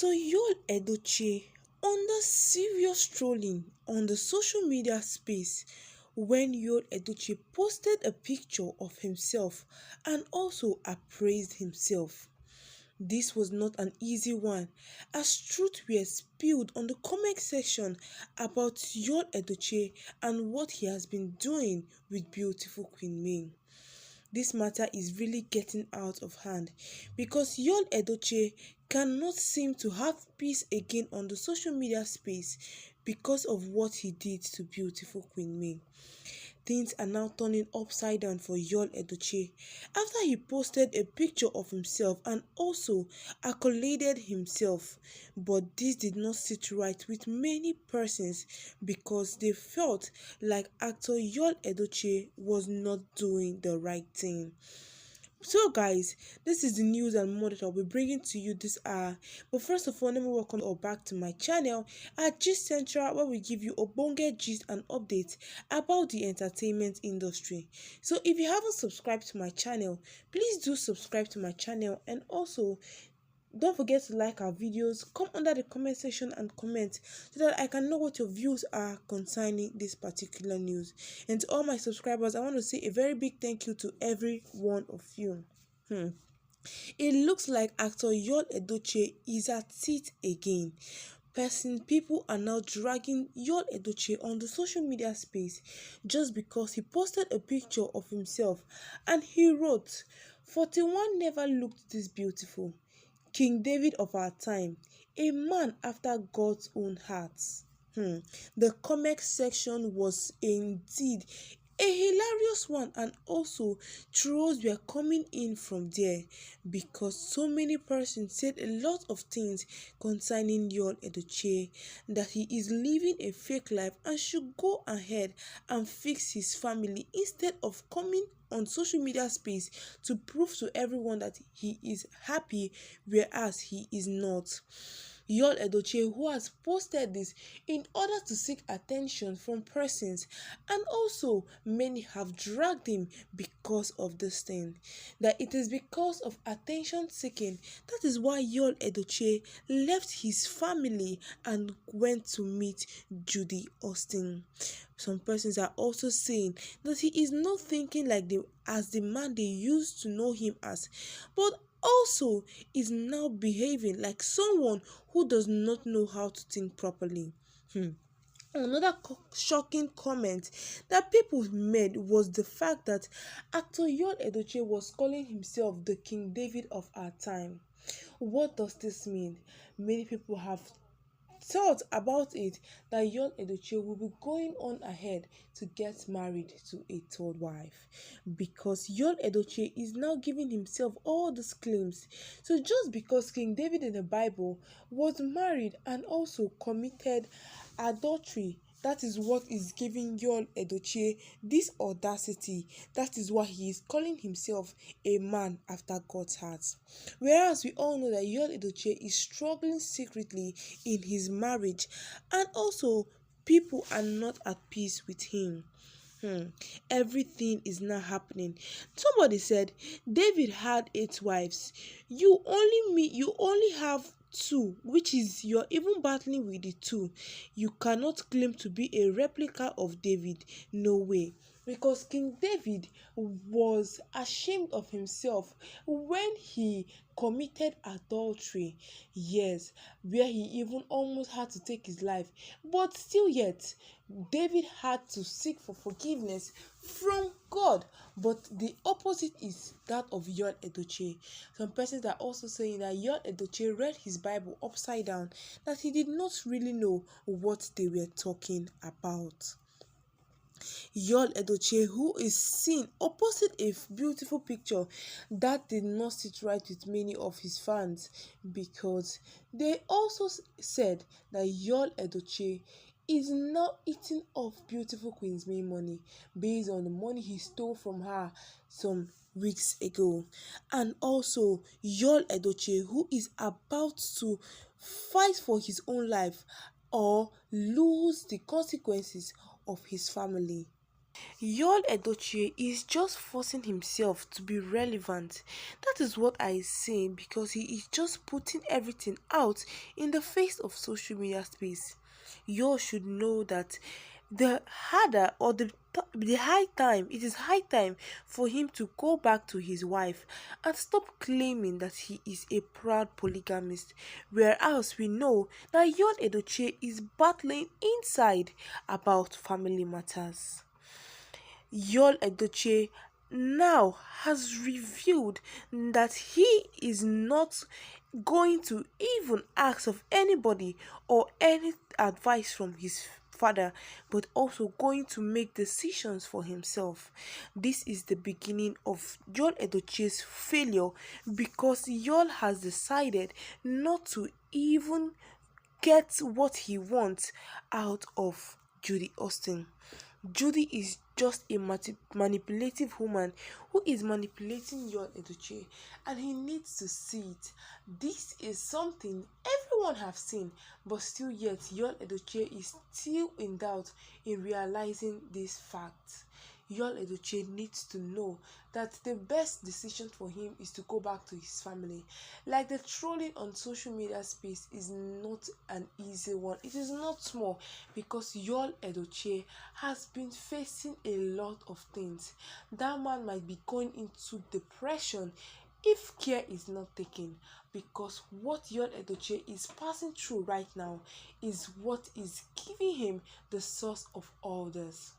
Actor Edochie under serious trolling on the social media space when Edochie posted a picture of himself and also appraised himself. This was not an easy one, as truth were spilled on the comment section about Edochie and what he has been doing with beautiful Queen May. This matter is really getting out of hand because Edochie cannot seem to have peace again on the social media space because of what he did to beautiful Queen May. Things are now turning upside down for Edochie after he posted a picture of himself and also accoladed himself. But this did not sit right with many persons because they felt like actor Edochie was not doing the right thing. So guys, this is the news and more that I'll be bringing to you this hour. But first of all, let me welcome you all back to my channel at Gist Central, where we give you obonge gist and updates about the entertainment industry. So if you haven't subscribed to my channel, please do subscribe to my channel, and also don't forget to like our videos. Come under the comment section and comment so that I can know what your views are concerning this particular news. And to all my subscribers, I want to say a very big thank you to every one of you. It looks like actor Edochie is at it again. People are now dragging Edochie on the social media space just because he posted a picture of himself and he wrote, "41 never looked this beautiful. King David of our time, a man after God's own heart." The comment section was indeed a hilarious one, and also trolls were coming in from there because so many persons said a lot of things concerning Edochie, that he is living a fake life and should go ahead and fix his family instead of coming on social media space to prove to everyone that he is happy, whereas he is not. Edochie, who has posted this in order to seek attention from persons, and also many have dragged him because of this thing, that it is because of attention seeking. That is why Edochie left his family and went to meet judyaustin. Some persons are also saying that he is not thinking like the man they used to know him as, but also is now behaving like someone who does not know how to think properly. Another shocking comment that people made was the fact that actor Edochie was calling himself the King David of our time. What does this mean? Many people have thought about it that Edochie will be going on ahead to get married to a third wife, because Edochie is now giving himself all these claims. So just because King David in the Bible was married and also committed adultery, that is what is giving Edochie this audacity. That is why he is calling himself a man after God's heart. Whereas we all know that Edochie is struggling secretly in his marriage, and also people are not at peace with him. Everything is now happening. Somebody said David had 8 wives. You only have 2, which is you're even battling with the 2. You cannot claim to be a replica of David. No way. Because King David was ashamed of himself when he committed adultery. Yes, where he even almost had to take his life. But still yet, David had to seek for forgiveness from God. But the opposite is that of Edochie. Some persons are also saying that Edochie read his Bible upside down, that he did not really know what they were talking about. Edochie, who is seen opposite a beautiful picture, that did not sit right with many of his fans, because they also said that Edochie is now eating off beautiful Queen May money based on the money he stole from her some weeks ago. And also Edochie, who is about to fight for his own life or lose the consequences of his family. Edochie is just forcing himself to be relevant. That is what I say because he is just putting everything out in the face of social media space. You should know that the harder or the high time it is high time for him to go back to his wife and stop claiming that he is a proud polygamist, whereas we know that Edochie is battling inside about family matters. Edochie now has revealed that he is not going to even ask of anybody or any advice from his father, but also going to make decisions for himself. This is the beginning of Edochie's failure because has decided not to even get what he wants out of Judy Austin. Judy is just a manipulative woman who is manipulating your Edochie, and he needs to see it. This is something everyone have seen, but still yet your Edochie is still in doubt in realizing this fact. Your Edochie needs to know that the best decision for him is to go back to his family. Like the trolling on social media space is not an easy one. It is not small because your Edochie has been facing a lot of things. That man might be going into depression if care is not taken, because what your Edochie is passing through right now is what is giving him the source of all this.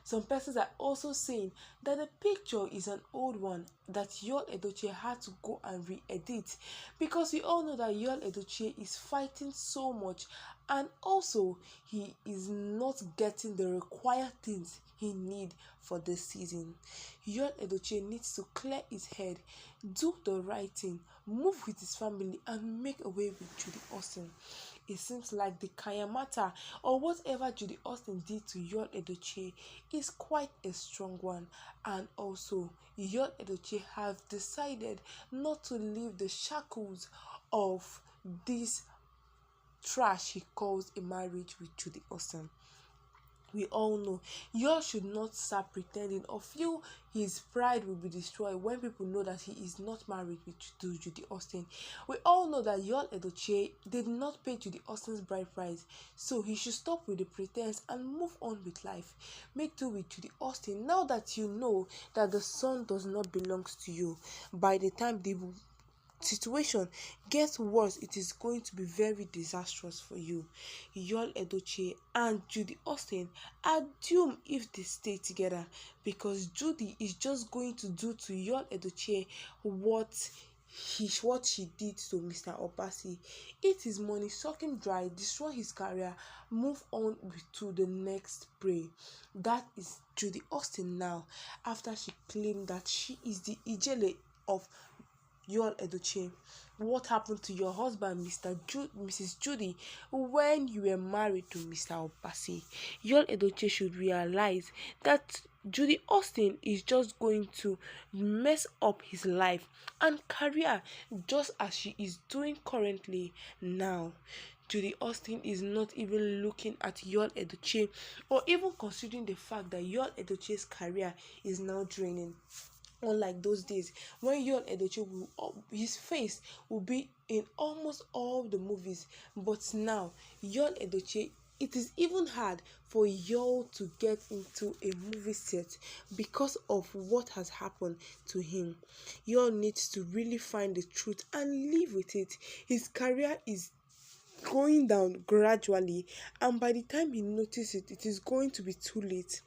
Some persons are also saying that the picture is an old one that your Edochie had to go and re-edit, because we all know that your Edochie is fighting so much and also he is not getting the required things he need for this season. Your Edochie needs to clear his head, do the right thing, move with his family and make a way with Judy Austin. It seems like the Kayamata or whatever Judy Austin did to your Edochie is quite a strong one, and also your Edochie have decided not to leave the shackles of this trash he calls a marriage with Judy Austin. We all know you should not start pretending or feel his pride will be destroyed when people know that he is not married to Judy Austin. We all know that your Edochie did not pay Judy Austin's bride price, so he should stop with the pretense and move on with life. Make do with Judy Austin now that you know that the son does not belong to you. By the time the situation gets worse, it is going to be very disastrous for you. Yul Edochie and Judy Austin are doomed if they stay together, because Judy is just going to do to Yul Edochie what she did to Mr. Obasi. Eat his money, suck him dry, destroy his career, move on to the next prey. That is Judy Austin now, after she claimed that she is the Ijele of Yul Edochie. What happened to your husband, Mrs. Judy, when you were married to Mr. Obasi? Yul Edochie should realize that Judy Austin is just going to mess up his life and career just as she is doing currently now. Judy Austin is not even looking at Yul Edochie or even considering the fact that Yul Edochie's career is now draining. Unlike those days when Yul Edochie his face will be in almost all the movies, but now Yul Edochie, it is even hard for Yul to get into a movie set because of what has happened to him. Yul needs to really find the truth and live with it. His career is going down gradually, and by the time he notices it, it is going to be too late.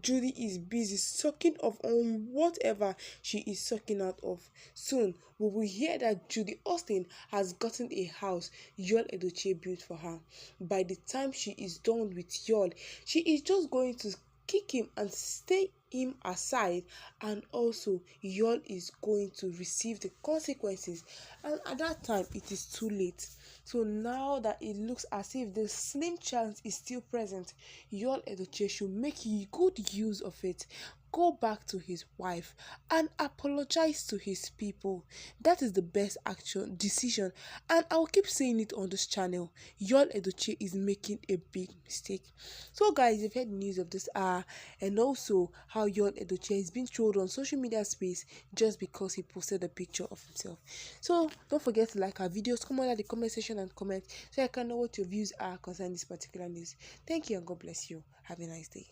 Judy is busy sucking off on whatever she is sucking out of. Soon we will hear that Judy Austin has gotten a house Yul Edochie built for her. By the time she is done with Yul, she is just going to kick him and stay him aside, and also Yul is going to receive the consequences, and at that time it is too late. So now that it looks as if the slim chance is still present, Yul Edochie should make good use of it. go back to his wife and apologize to his people. That is the best action decision, and I'll keep saying it on this channel. Edochie is making a big mistake. So guys, you've heard the news of this and also how Edochie is being trolled on social media space just because he posted a picture of himself. So don't forget to like our videos, come on at the comment section and comment so I can know what your views are concerning this particular news. Thank you and God bless you. Have a nice day.